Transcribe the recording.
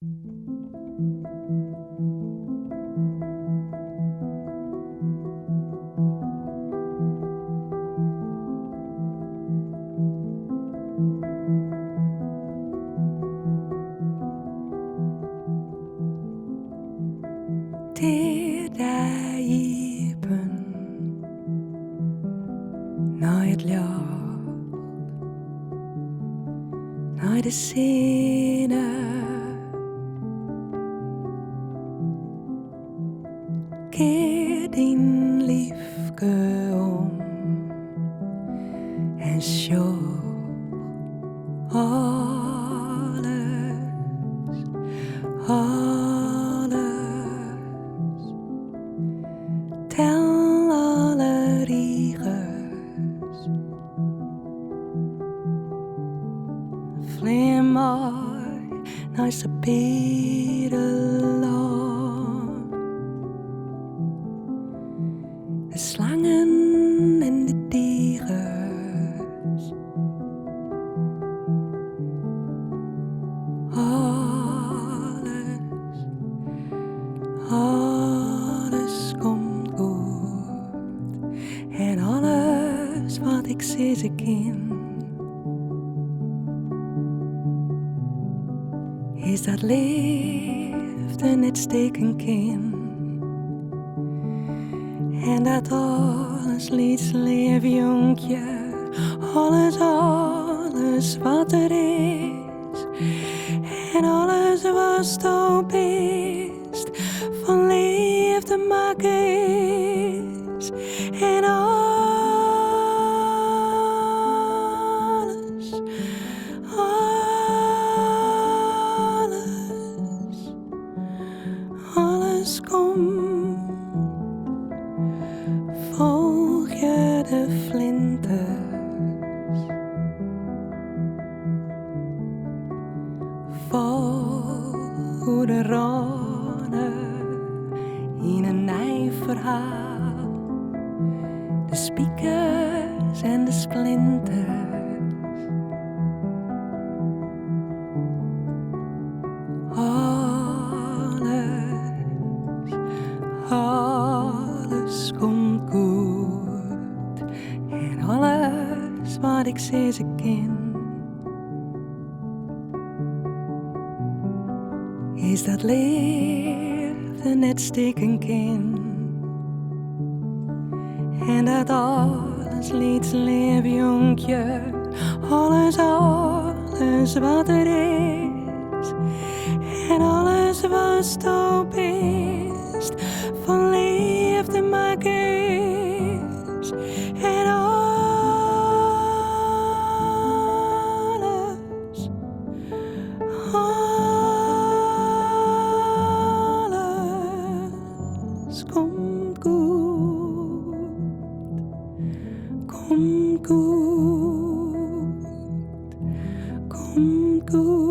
Det er Iben når et ljart, når det skinner. Giv din livsgø om en sjå tell alle rires flimmer når så de slangen en de dires alles komt goed en alles wat ik zie ze ken is dat liefde net steken kan en dat alles liefst leef jonkje alles wat er is en alles was zo best van liefde maken is en alles komt volg je de flinters volg de ronen in een nijverhaal de spiekers en de splinters alles komt goed en alles wat ik zie ze ken is dat liefde net steken kan en dat alles liefst leef jonkje alles wat er is en alles was zo best van liefde maken is en alles komt goed, komt goed, komt goed.